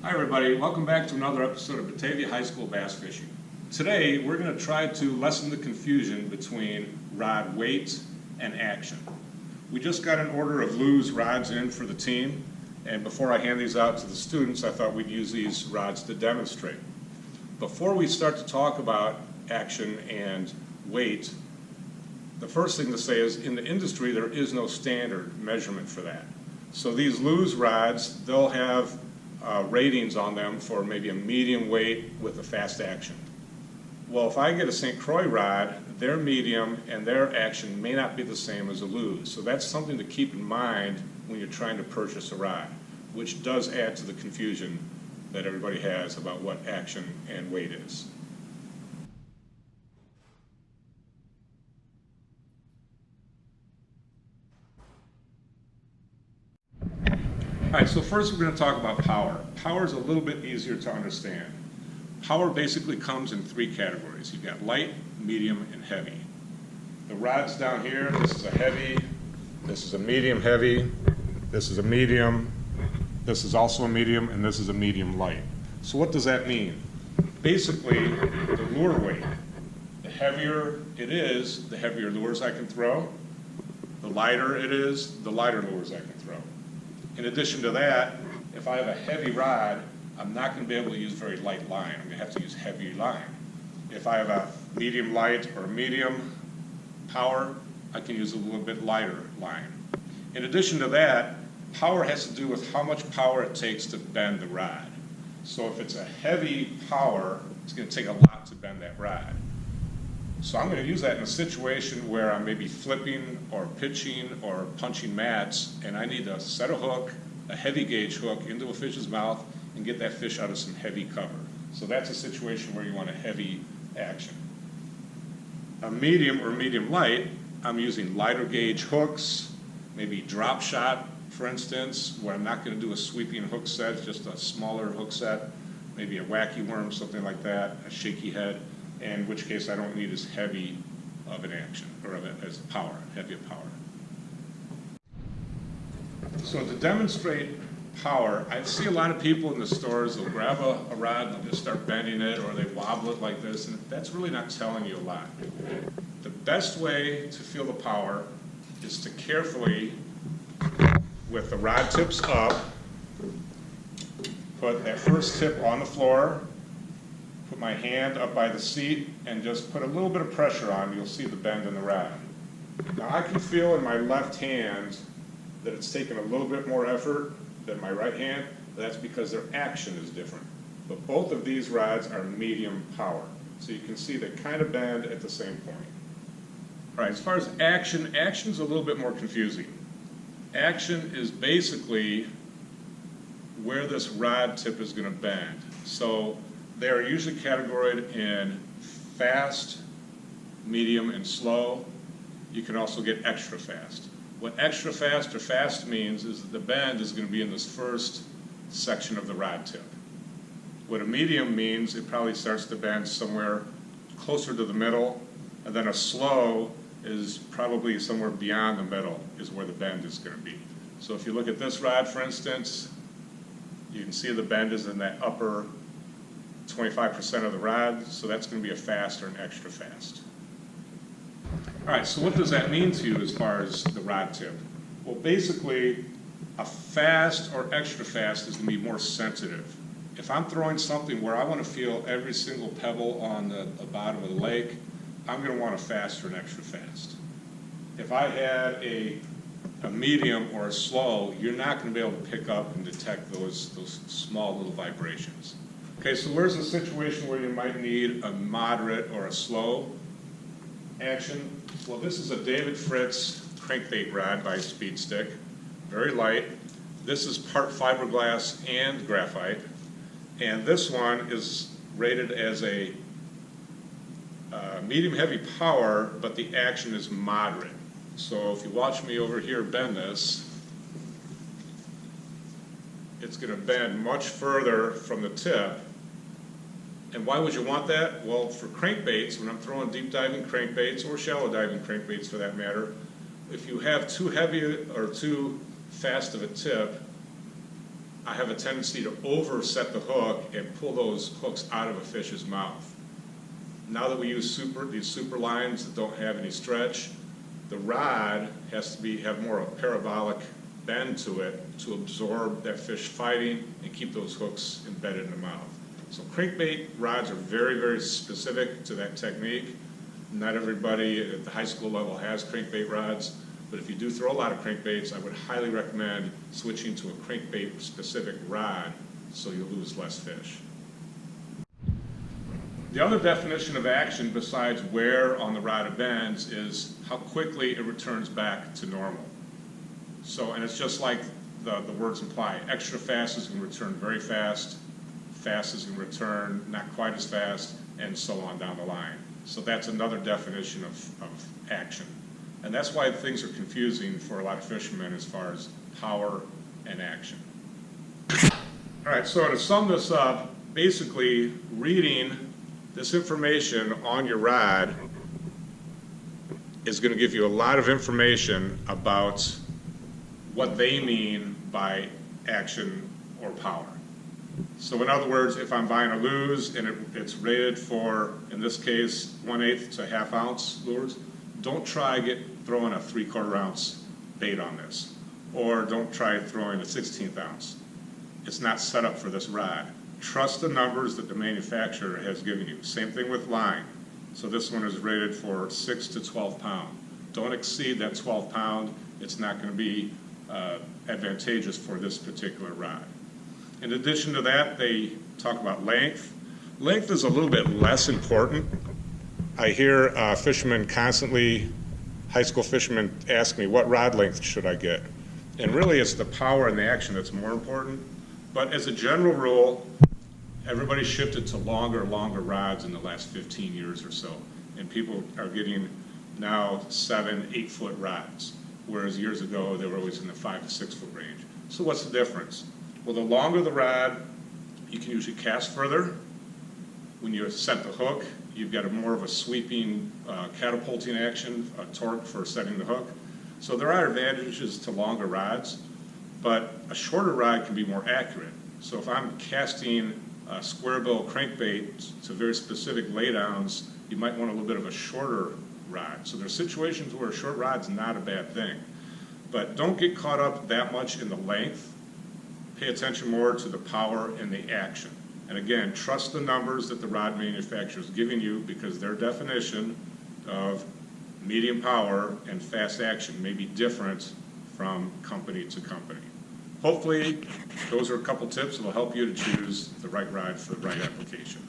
Hi everybody, welcome back to another episode of Batavia High School Bass Fishing. Today we're going to try to lessen the confusion between rod weight and action. We just got an order of Lou's rods in for the team, and before I hand these out to the students I thought we'd use these rods to demonstrate. Before we start to talk about action and weight, the first thing to say is in the industry there is no standard measurement for that. So these Lou's rods, they'll have ratings on them for maybe a medium weight with a fast action. Well, if I get a St. Croix rod, their medium and their action may not be the same as a Lou's. So that's something to keep in mind when you're trying to purchase a rod, which does add to the confusion that everybody has about what action and weight is. All right, so first we're going to talk about power. Power is a little bit easier to understand. Power basically comes in three categories. You've got light, medium, and heavy. The rods down here, this is a heavy, this is a medium heavy, this is a medium, this is also a medium, and this is a medium light. So what does that mean? Basically, the lure weight. The heavier it is, the heavier lures I can throw. The lighter it is, the lighter lures I can throw. In addition to that, if I have a heavy rod, I'm not going to be able to use very light line. I'm going to have to use heavy line. If I have a medium light or medium power, I can use a little bit lighter line. In addition to that, power has to do with how much power it takes to bend the rod. So if it's a heavy power, it's going to take a lot to bend that rod. So I'm going to use that in a situation where I'm maybe flipping or pitching or punching mats, and I need to set a hook, a heavy gauge hook, into a fish's mouth and get that fish out of some heavy cover. So that's a situation where you want a heavy action. A medium or medium light, I'm using lighter gauge hooks, maybe drop shot, for instance, where I'm not going to do a sweeping hook set, just a smaller hook set, maybe a wacky worm, something like that, a shaky head. In which case I don't need as heavy of an action, or as power, heavy of power. So to demonstrate power, I see a lot of people in the stores, they'll grab a rod and they'll just start bending it, or they wobble it like this, and that's really not telling you a lot. The best way to feel the power is to carefully, with the rod tips up, put that first tip on the floor, put my hand up by the seat and just put a little bit of pressure on. You'll see the bend in the rod. Now I can feel in my left hand that it's taken a little bit more effort than my right hand. That's because their action is different. But both of these rods are medium power. So you can see they kind of bend at the same point. All right, as far as action, action's a little bit more confusing. Action is basically where this rod tip is going to bend. So they are usually categorized in fast, medium, and slow. You can also get extra fast. What extra fast or fast means is that the bend is going to be in this first section of the rod tip. What a medium means, it probably starts to bend somewhere closer to the middle, and then a slow is probably somewhere beyond the middle is where the bend is going to be. So if you look at this rod, for instance, you can see the bend is in that upper 25% of the rod, so that's going to be a fast or an extra fast. All right, so what does that mean to you as far as the rod tip? Well, basically, a fast or extra fast is going to be more sensitive. If I'm throwing something where I want to feel every single pebble on the bottom of the lake, I'm going to want a fast or an extra fast. If I had a medium or a slow, you're not going to be able to pick up and detect those small little vibrations. Okay, so where's the situation where you might need a moderate or a slow action? Well, this is a David Fritz crankbait rod by Speed Stick, very light. This is part fiberglass and graphite, and this one is rated as a medium heavy power, but the action is moderate. So if you watch me over here bend this, it's going to bend much further from the tip. And why would you want that? Well, for crankbaits, when I'm throwing deep diving crankbaits or shallow diving crankbaits for that matter, if you have too heavy or too fast of a tip, I have a tendency to overset the hook and pull those hooks out of a fish's mouth. Now that we use these super lines that don't have any stretch, the rod has to have more of a parabolic bend to it to absorb that fish fighting and keep those hooks embedded in the mouth. So crankbait rods are very, very specific to that technique. Not everybody at the high school level has crankbait rods, but if you do throw a lot of crankbaits, I would highly recommend switching to a crankbait specific rod so you lose less fish. The other definition of action besides where on the rod it bends is how quickly it returns back to normal. So, and it's just like the words imply, extra fast is going to return very fast, fast is going to return not quite as fast, and so on down the line. So that's another definition of action. And that's why things are confusing for a lot of fishermen as far as power and action. All right, so to sum this up, basically reading this information on your rod is going to give you a lot of information about what they mean by action or power. So in other words, if I'm buying a lures and it's rated for, in this case, 1/8 to 1/2 ounce lures, don't try throwing a 3/4 ounce bait on this, or don't try throwing a 1/16 ounce. It's not set up for this rod. Trust the numbers that the manufacturer has given you. Same thing with line. So this one is rated for 6 to 12 pound. Don't exceed that 12 pound. It's not going to be advantageous for this particular rod. In addition to that, they talk about length. Length is a little bit less important. I hear fishermen constantly, high school fishermen, ask me, what rod length should I get? And really it's the power and the action that's more important. But as a general rule, everybody shifted to longer rods in the last 15 years or so. And people are getting now 7, 8 foot rods, whereas years ago they were always in the 5 to 6 foot range. So what's the difference? Well, the longer the rod, you can usually cast further. When you set the hook, you've got more of a sweeping, catapulting action, a torque for setting the hook. So there are advantages to longer rods, but a shorter rod can be more accurate. So if I'm casting a square bill crankbait to very specific laydowns, you might want a little bit of a shorter rod. So there's situations where a short rod's not a bad thing. But don't get caught up that much in the length. Pay attention more to the power and the action. And again, trust the numbers that the rod manufacturer is giving you, because their definition of medium power and fast action may be different from company to company. Hopefully, those are a couple tips that will help you to choose the right rod for the right application.